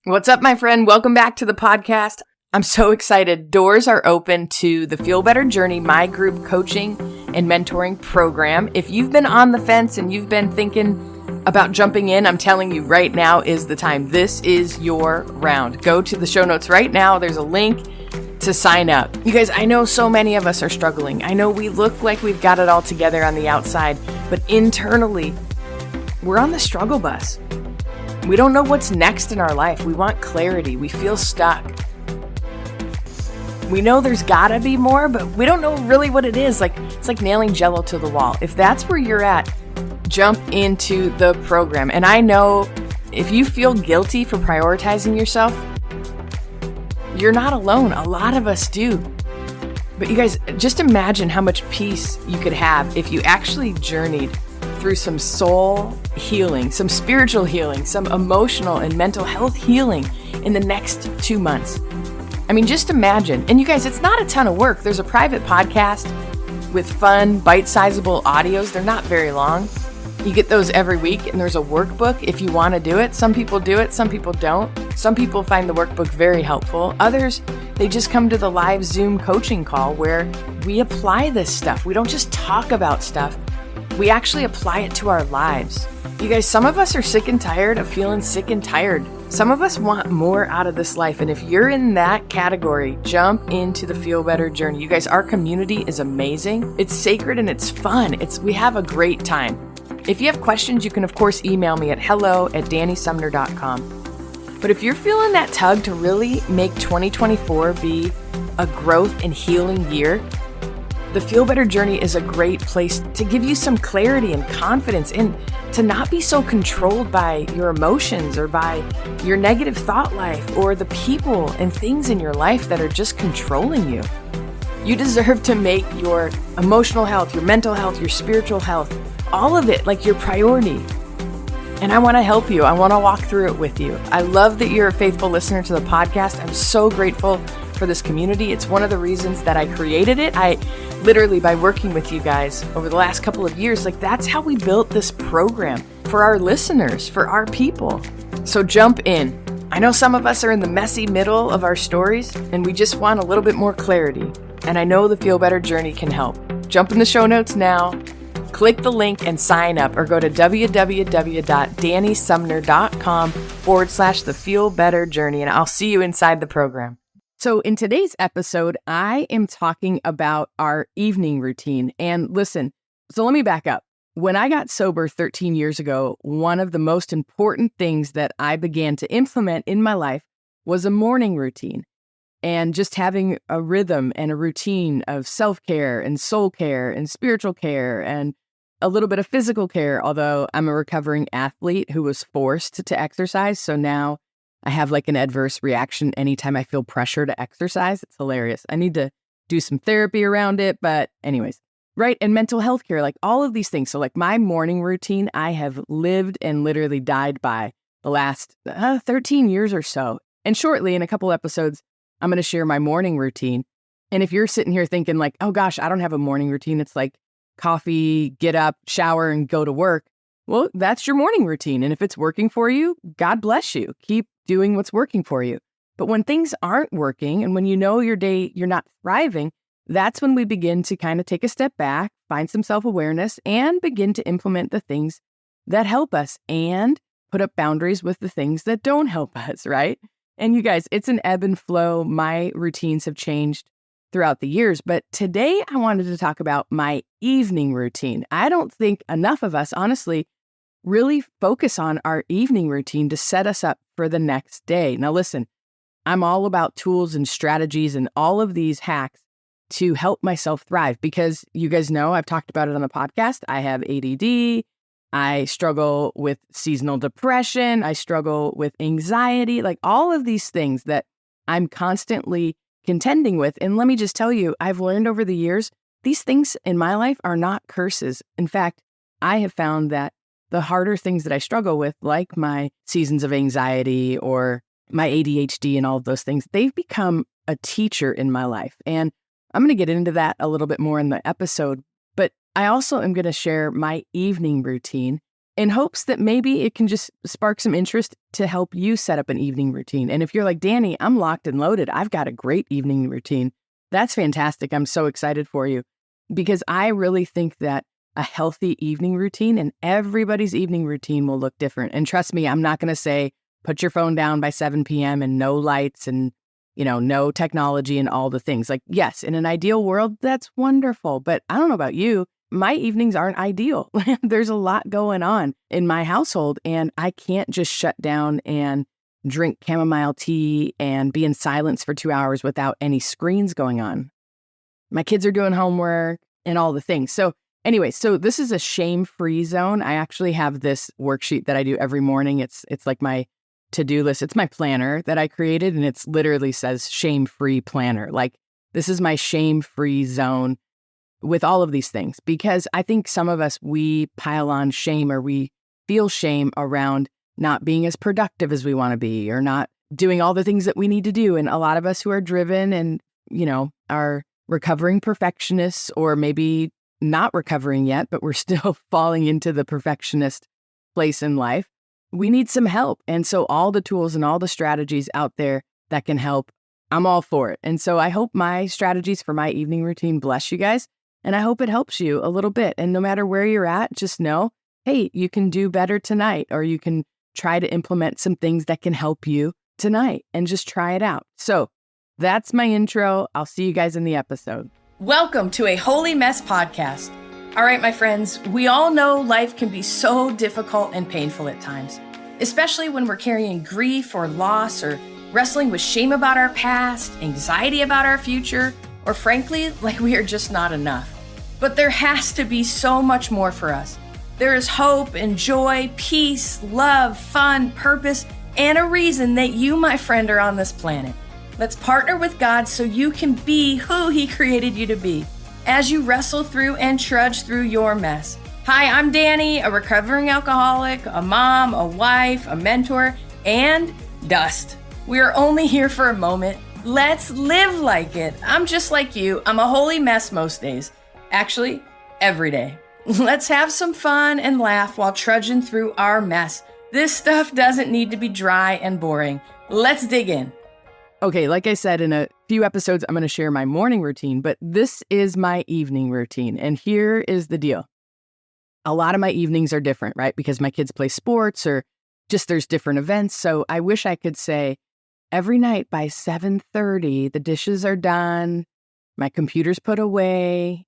What's up, my friend? Welcome back to the podcast. I'm so excited. Doors are open to the Feel Better Journey, my group coaching and mentoring program. If you've been on the fence and you've been thinking about jumping in, I'm telling you right now is the time. This is your round. Go to the show notes right now. There's a link to sign up. You guys, I know so many of us are struggling. I know we look like we've got it all together on the outside, but internally, we're on the struggle bus. We don't know what's next in our life. We want clarity. We feel stuck. We know there's gotta be more, but we don't know really what it is. It's like nailing Jello to the wall. If that's where you're at, jump into the program. And I know if you feel guilty for prioritizing yourself, you're not alone. A lot of us do. But you guys, just imagine how much peace you could have if you actually journeyed through some soul healing, some spiritual healing, some emotional and mental health healing in the next 2 months. I mean, just imagine. And you guys, it's not a ton of work. There's a private podcast with fun, bite-sizable audios. They're not very long. You get those every week, and there's a workbook if you want to do it. Some people do it, some people don't. Some people find the workbook very helpful. Others, they just come to the live Zoom coaching call where we apply this stuff. We don't just talk about stuff. We actually apply it to our lives. You guys, some of us are sick and tired of feeling sick and tired. Some of us want more out of this life. And if you're in that category, jump into the Feel Better Journey. You guys, our community is amazing. It's sacred and it's fun. We have a great time. If you have questions, you can, of course, email me at hello@dannysumner.com. But if you're feeling that tug to really make 2024 be a growth and healing year, the Feel Better Journey is a great place to give you some clarity and confidence and to not be so controlled by your emotions or by your negative thought life or the people and things in your life that are just controlling you. You deserve to make your emotional health, your mental health, your spiritual health, all of it like your priority. And I want to help you. I want to walk through it with you. I love that you're a faithful listener to the podcast. I'm so grateful for this community. It's one of the reasons that I created it. I literally, by working with you guys over the last couple of years, that's how we built this program for our listeners, for our people. So jump in. I know some of us are in the messy middle of our stories and we just want a little bit more clarity. And I know the Feel Better Journey can help. Jump in the show notes now, click the link and sign up, or go to www.dannysumner.com/the Feel Better Journey. And I'll see you inside the program. So in today's episode, I am talking about our evening routine. And listen, so let me back up. When I got sober 13 years ago, one of the most important things that I began to implement in my life was a morning routine and just having a rhythm and a routine of self-care and soul care and spiritual care and a little bit of physical care, although I'm a recovering athlete who was forced to exercise. So now I have an adverse reaction anytime I feel pressure to exercise. It's hilarious. I need to do some therapy around it. But anyways, right? And mental health care, all of these things. So my morning routine, I have lived and literally died by the last 13 years or so. And shortly, in a couple episodes, I'm going to share my morning routine. And if you're sitting here thinking oh gosh, I don't have a morning routine. It's coffee, get up, shower, and go to work. Well, that's your morning routine. And if it's working for you, God bless you. Keep doing what's working for you. But when things aren't working and when you know your day, you're not thriving, that's when we begin to kind of take a step back, find some self-awareness, and begin to implement the things that help us and put up boundaries with the things that don't help us, right? And you guys, it's an ebb and flow. My routines have changed throughout the years, but today I wanted to talk about my evening routine. I don't think enough of us, honestly, really focus on our evening routine to set us up for the next day. Now listen, I'm all about tools and strategies and all of these hacks to help myself thrive because you guys know, I've talked about it on the podcast. I have ADD. I struggle with seasonal depression. I struggle with anxiety, all of these things that I'm constantly contending with. And let me just tell you, I've learned over the years, these things in my life are not curses. In fact, I have found that the harder things that I struggle with, like my seasons of anxiety or my ADHD and all of those things, they've become a teacher in my life. And I'm going to get into that a little bit more in the episode. But I also am going to share my evening routine in hopes that maybe it can just spark some interest to help you set up an evening routine. And if you're like, Danny, I'm locked and loaded, I've got a great evening routine, that's fantastic. I'm so excited for you because I really think that a healthy evening routine and everybody's evening routine will look different. And trust me, I'm not going to say put your phone down by 7 p.m. and no lights and, no technology and all the things. Like, yes, in an ideal world, that's wonderful. But I don't know about you. My evenings aren't ideal. There's a lot going on in my household, and I can't just shut down and drink chamomile tea and be in silence for 2 hours without any screens going on. My kids are doing homework and all the things. So anyway, this is a shame-free zone. I actually have this worksheet that I do every morning. It's like my to-do list. It's my planner that I created, and it's literally says shame-free planner. Like, this is my shame-free zone with all of these things, because I think some of us, we pile on shame or we feel shame around not being as productive as we want to be or not doing all the things that we need to do. And a lot of us who are driven and, are recovering perfectionists, or maybe not recovering yet, but we're still falling into the perfectionist place in life. We need some help. And so all the tools and all the strategies out there that can help, I'm all for it. And so I hope my strategies for my evening routine bless you guys. And I hope it helps you a little bit. And no matter where you're at, just know, hey, you can do better tonight, or you can try to implement some things that can help you tonight and just try it out. So that's my intro. I'll see you guys in the episode. Welcome to a Holy Mess podcast. All right, my friends, we all know life can be so difficult and painful at times, especially when we're carrying grief or loss, or wrestling with shame about our past, anxiety about our future, or frankly, like we are just not enough. But there has to be so much more for us. There is hope and joy, peace, love, fun, purpose, and a reason that you, my friend, are on this planet. Let's partner with God so you can be who He created you to be as you wrestle through and trudge through your mess. Hi, I'm Danny, a recovering alcoholic, a mom, a wife, a mentor, and dust. We are only here for a moment. Let's live like it. I'm just like you. I'm a holy mess most days. Actually, every day. Let's have some fun and laugh while trudging through our mess. This stuff doesn't need to be dry and boring. Let's dig in. Okay, like I said, in a few episodes, I'm going to share my morning routine, but this is my evening routine. And here is the deal. A lot of my evenings are different, right? Because my kids play sports, or just there's different events. So I wish I could say every night by 7:30, the dishes are done, my computer's put away,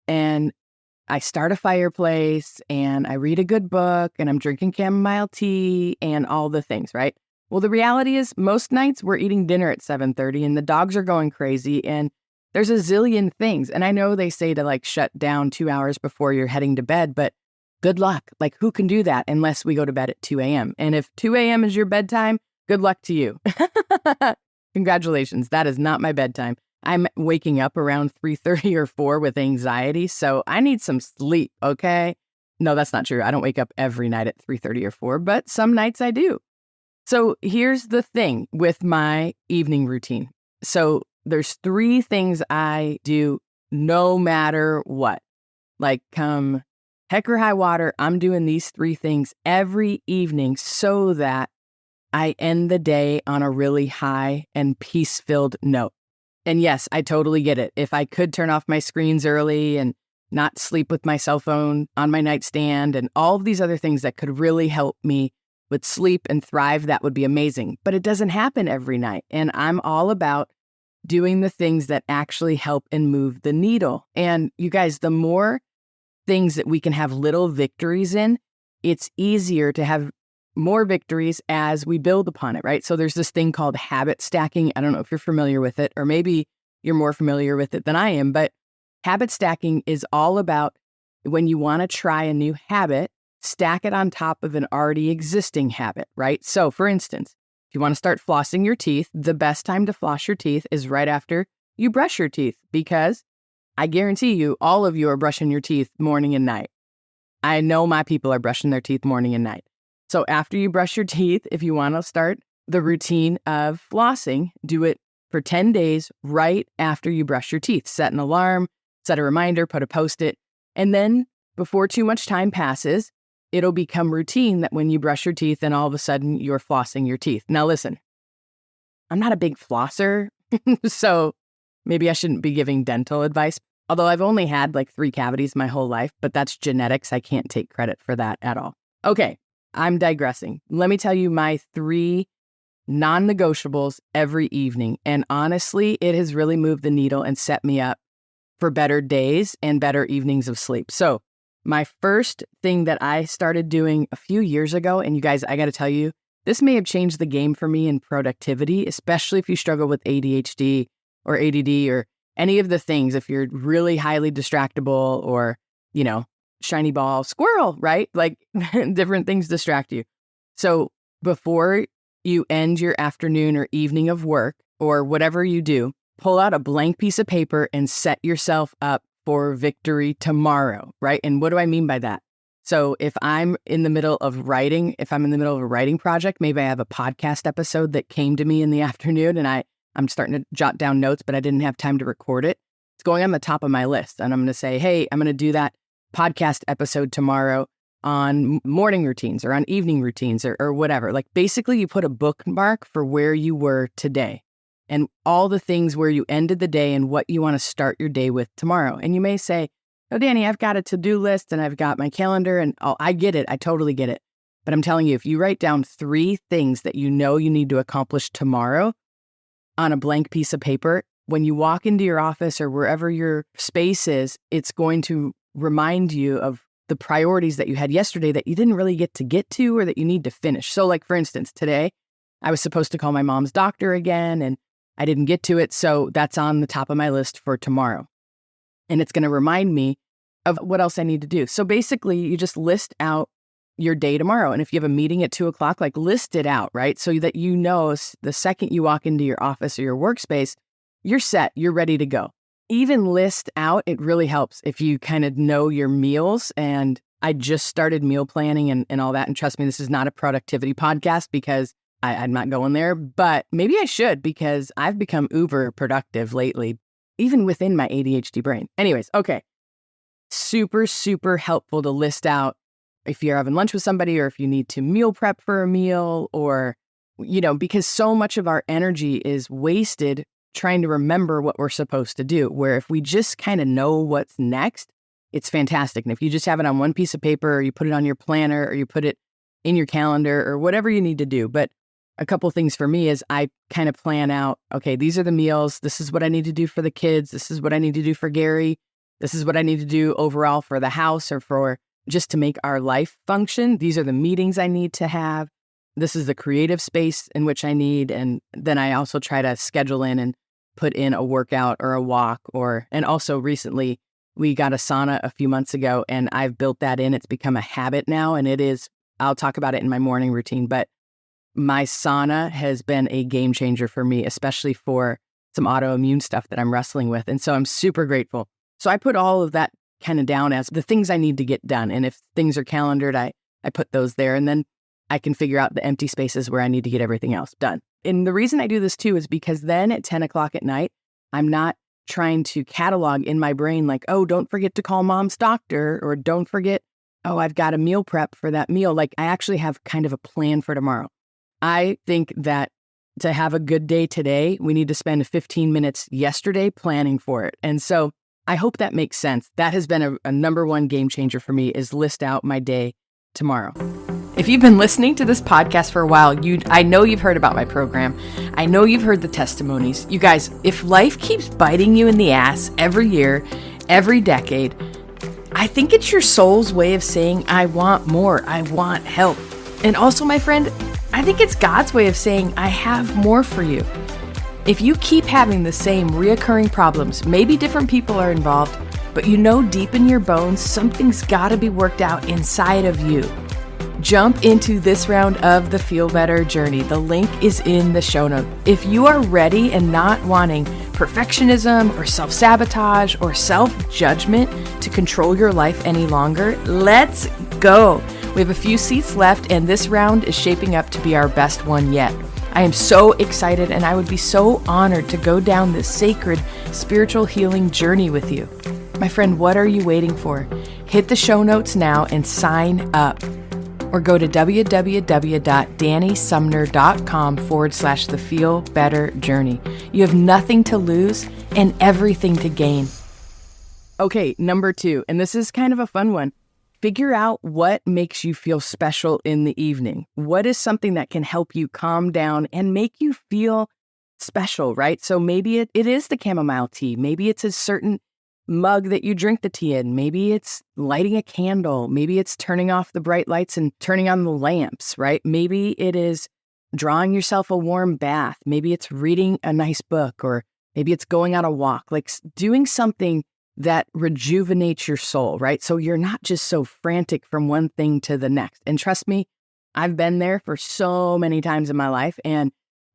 and I start a fireplace, and I read a good book, and I'm drinking chamomile tea, and all the things, right? Well, the reality is most nights we're eating dinner at 7:30, and the dogs are going crazy, and there's a zillion things. And I know they say to like shut down 2 hours before you're heading to bed, but good luck. Like, who can do that unless we go to bed at 2 a.m.? And if 2 a.m. is your bedtime, good luck to you. Congratulations. That is not my bedtime. I'm waking up around 3:30 or 4 with anxiety, so I need some sleep, okay? No, that's not true. I don't wake up every night at 3:30 or 4, but some nights I do. So here's the thing with my evening routine. So there's 3 things I do no matter what. Like, come heck or high water, I'm doing these 3 things every evening so that I end the day on a really high and peace-filled note. And yes, I totally get it. If I could turn off my screens early and not sleep with my cell phone on my nightstand and all of these other things that could really help me with sleep and thrive, that would be amazing. But it doesn't happen every night. And I'm all about doing the things that actually help and move the needle. And you guys, the more things that we can have little victories in, it's easier to have more victories as we build upon it, right? So there's this thing called habit stacking. I don't know if you're familiar with it, or maybe you're more familiar with it than I am, but habit stacking is all about when you want to try a new habit, stack it on top of an already existing habit, right? So for instance, if you want to start flossing your teeth, the best time to floss your teeth is right after you brush your teeth, because I guarantee you, all of you are brushing your teeth morning and night. I know my people are brushing their teeth morning and night. So after you brush your teeth, if you want to start the routine of flossing, do it for 10 days right after you brush your teeth. Set an alarm, set a reminder, put a Post-it, and then before too much time passes, it'll become routine that when you brush your teeth and all of a sudden you're flossing your teeth. Now listen, I'm not a big flosser, so maybe I shouldn't be giving dental advice. Although I've only had like 3 cavities my whole life, but that's genetics. I can't take credit for that at all. Okay, I'm digressing. Let me tell you my 3 non-negotiables every evening. And honestly, it has really moved the needle and set me up for better days and better evenings of sleep. So my first thing that I started doing a few years ago, and you guys, I got to tell you, this may have changed the game for me in productivity, especially if you struggle with ADHD or ADD or any of the things, if you're really highly distractible or, shiny ball, squirrel, right? Like different things distract you. So before you end your afternoon or evening of work or whatever you do, pull out a blank piece of paper and set yourself up for victory tomorrow, right? And what do I mean by that? So if I'm in the middle of a writing project, maybe I have a podcast episode that came to me in the afternoon and I'm starting to jot down notes, but I didn't have time to record it. It's going on the top of my list. And I'm going to say, hey, I'm going to do that podcast episode tomorrow on morning routines or on evening routines or whatever. Like basically you put a bookmark for where you were today and all the things where you ended the day and what you want to start your day with tomorrow. And you may say, oh, Danny, I've got a to-do list and I've got my calendar and I get it. I totally get it. But I'm telling you, if you write down 3 things that you know you need to accomplish tomorrow on a blank piece of paper, when you walk into your office or wherever your space is, it's going to remind you of the priorities that you had yesterday that you didn't really get to or that you need to finish. So like, for instance, today, I was supposed to call my mom's doctor again and I didn't get to it. So that's on the top of my list for tomorrow. And it's going to remind me of what else I need to do. So basically, you just list out your day tomorrow. And if you have a meeting at 2:00, like list it out, right? So that you know the second you walk into your office or your workspace, you're set, you're ready to go. Even list out, it really helps if you kind of know your meals. And I just started meal planning and all that. And trust me, this is not a productivity podcast because I'm not going there, but maybe I should because I've become uber productive lately, even within my ADHD brain. Anyways, okay. Super, super helpful to list out if you're having lunch with somebody or if you need to meal prep for a meal or, because so much of our energy is wasted trying to remember what we're supposed to do, where if we just kind of know what's next, it's fantastic. And if you just have it on one piece of paper or you put it on your planner or you put it in your calendar or whatever you need to do. But a couple things for me is I kind of plan out, okay, these are the meals. This is what I need to do for the kids. This is what I need to do for Gary. This is what I need to do overall for the house or for just to make our life function. These are the meetings I need to have. This is the creative space in which I need. And then I also try to schedule in and put in a workout or a walk and also recently we got a sauna a few months ago and I've built that in. It's become a habit now. And I'll talk about it in my morning routine, but my sauna has been a game changer for me, especially for some autoimmune stuff that I'm wrestling with. And so I'm super grateful. So I put all of that kind of down as the things I need to get done. And if things are calendared, I put those there. And then I can figure out the empty spaces where I need to get everything else done. And the reason I do this too is because then at 10:00 at night, I'm not trying to catalog in my brain like, oh, don't forget to call mom's doctor or don't forget, oh, I've got a meal prep for that meal. Like I actually have kind of a plan for tomorrow. I think that to have a good day today, we need to spend 15 minutes yesterday planning for it. And so I hope that makes sense. That has been a number one game changer for me is list out my day tomorrow. If you've been listening to this podcast for a while, I know you've heard about my program. I know you've heard the testimonies. You guys, if life keeps biting you in the ass every year, every decade, I think it's your soul's way of saying, I want more. I want help. And also, my friend, I think it's God's way of saying, I have more for you. If you keep having the same reoccurring problems, maybe different people are involved, but you know deep in your bones, something's got to be worked out inside of you. Jump into this round of the Feel Better journey. The link is in the show notes. If you are ready and not wanting perfectionism or self-sabotage or self-judgment to control your life any longer, let's go. We have a few seats left and this round is shaping up to be our best one yet. I am so excited and I would be so honored to go down this sacred spiritual healing journey with you. My friend, what are you waiting for? Hit the show notes now and sign up. or go to www.dannysumner.com/the Feel Better Journey. You have nothing to lose and everything to gain. Okay, number 2, and this is kind of a fun one. Figure out what makes you feel special in the evening. What is something that can help you calm down and make you feel special, right? So maybe it is the chamomile tea. Maybe it's a certain mug that you drink the tea in. Maybe it's lighting a candle. Maybe it's turning off the bright lights and turning on the lamps, right? Maybe it is drawing yourself a warm bath. Maybe it's reading a nice book, or maybe it's going on a walk, like doing something that rejuvenates your soul, right? So you're not just so frantic from one thing to the next. And trust me, I've been there for so many times in my life, and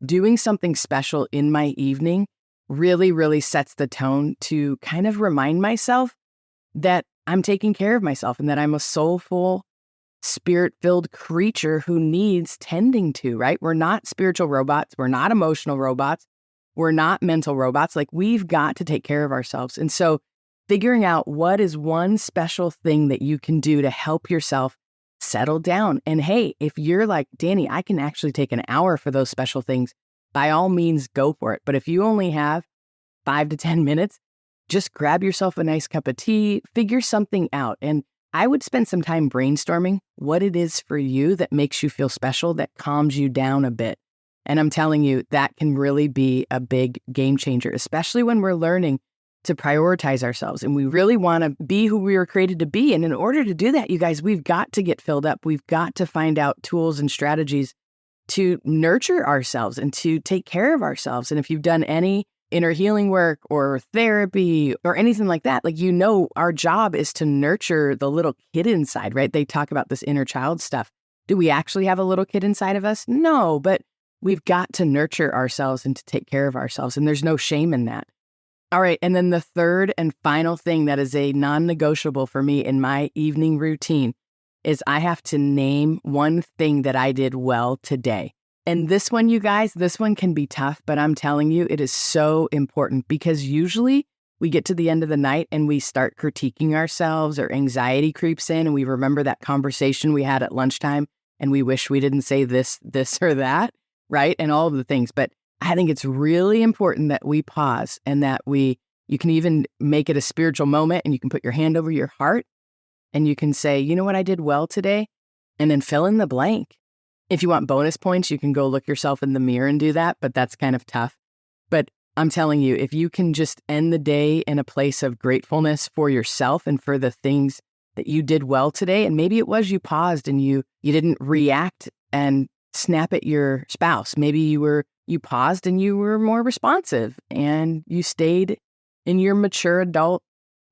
doing something special in my evening really, really sets the tone to kind of remind myself that I'm taking care of myself and that I'm a soulful, spirit-filled creature who needs tending to, right? We're not spiritual robots. We're not emotional robots. We're not mental robots. Like, we've got to take care of ourselves. And so figuring out what is one special thing that you can do to help yourself settle down. And hey, if you're like, Danny, I can actually take an hour for those special things, by all means, go for it. But if you only have 5 to 10 minutes, just grab yourself a nice cup of tea, figure something out. And I would spend some time brainstorming what it is for you that makes you feel special, that calms you down a bit. And I'm telling you, that can really be a big game changer, especially when we're learning to prioritize ourselves. And we really want to be who we were created to be. And in order to do that, you guys, we've got to get filled up. We've got to find out tools and strategies to nurture ourselves and to take care of ourselves. And if you've done any inner healing work or therapy or anything like that, like, our job is to nurture the little kid inside, right? They talk about this inner child stuff. Do we actually have a little kid inside of us? No, but we've got to nurture ourselves and to take care of ourselves. And there's no shame in that. All right. And then the third and final thing that is a non-negotiable for me in my evening routine is I have to name one thing that I did well today. And this one, you guys, this one can be tough, but I'm telling you, it is so important, because usually we get to the end of the night and we start critiquing ourselves, or anxiety creeps in, and we remember that conversation we had at lunchtime and we wish we didn't say this or that, right? And all of the things. But I think it's really important that we pause, and that you can even make it a spiritual moment, and you can put your hand over your heart and you can say, you know what I did well today? And then fill in the blank. If you want bonus points, you can go look yourself in the mirror and do that, but that's kind of tough. But I'm telling you, if you can just end the day in a place of gratefulness for yourself and for the things that you did well today, and maybe it was you paused and you didn't react and snap at your spouse. Maybe you paused and you were more responsive and you stayed in your mature adult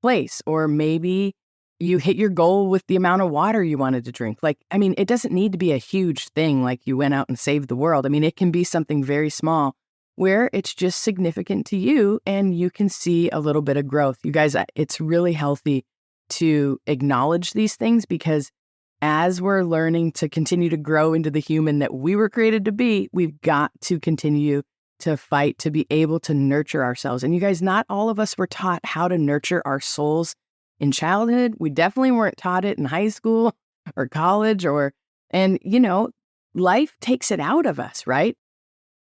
place. Or maybe you hit your goal with the amount of water you wanted to drink. Like, I mean, it doesn't need to be a huge thing like you went out and saved the world. I mean, it can be something very small where it's just significant to you and you can see a little bit of growth. You guys, it's really healthy to acknowledge these things, because as we're learning to continue to grow into the human that we were created to be, we've got to continue to fight to be able to nurture ourselves. And you guys, not all of us were taught how to nurture our souls in childhood. We definitely weren't taught it in high school or college, and life takes it out of us, right?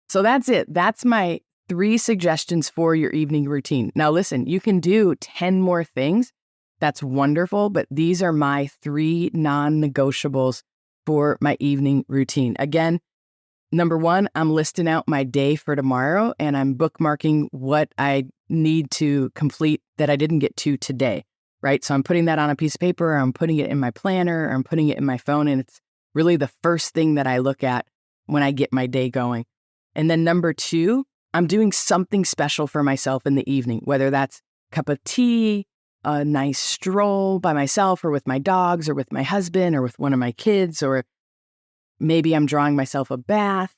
So that's it. That's my 3 suggestions for your evening routine. Now, listen, you can do 10 more things. That's wonderful, but these are my 3 non-negotiables for my evening routine. Again, number 1, I'm listing out my day for tomorrow, and I'm bookmarking what I need to complete that I didn't get to today, right? So I'm putting that on a piece of paper, or I'm putting it in my planner, or I'm putting it in my phone, and it's really the first thing that I look at when I get my day going. And then number 2, I'm doing something special for myself in the evening, whether that's a cup of tea, a nice stroll by myself or with my dogs or with my husband or with one of my kids, or maybe I'm drawing myself a bath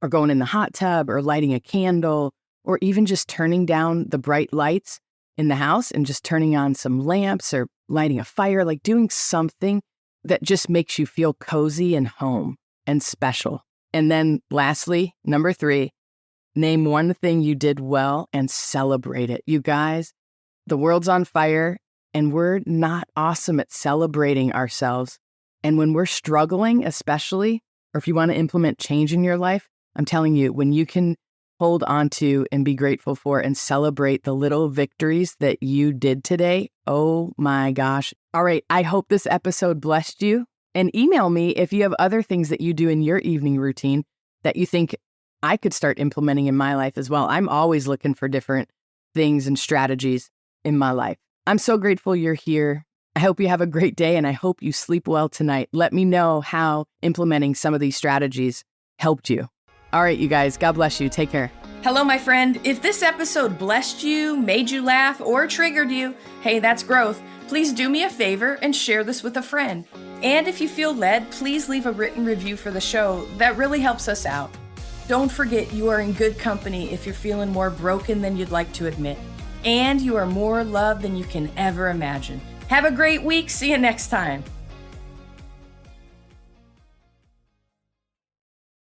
or going in the hot tub or lighting a candle, or even just turning down the bright lights in the house and just turning on some lamps or lighting a fire, like doing something that just makes you feel cozy and home and special. And then lastly, number 3, name one thing you did well and celebrate it. You guys, the world's on fire and we're not awesome at celebrating ourselves And when we're struggling, especially, or if you want to implement change in your life, I'm telling you, when you can hold on to and be grateful for and celebrate the little victories that you did today, oh my gosh. All right, I hope this episode blessed you. And email me if you have other things that you do in your evening routine that you think I could start implementing in my life as well. I'm always looking for different things and strategies in my life. I'm so grateful you're here. I hope you have a great day and I hope you sleep well tonight. Let me know how implementing some of these strategies helped you. All right, you guys, God bless you. Take care. Hello, my friend. If this episode blessed you, made you laugh, or triggered you, hey, that's growth. Please do me a favor and share this with a friend. And if you feel led, please leave a written review for the show. That really helps us out. Don't forget you are in good company if you're feeling more broken than you'd like to admit. And you are more loved than you can ever imagine. Have a great week. See you next time.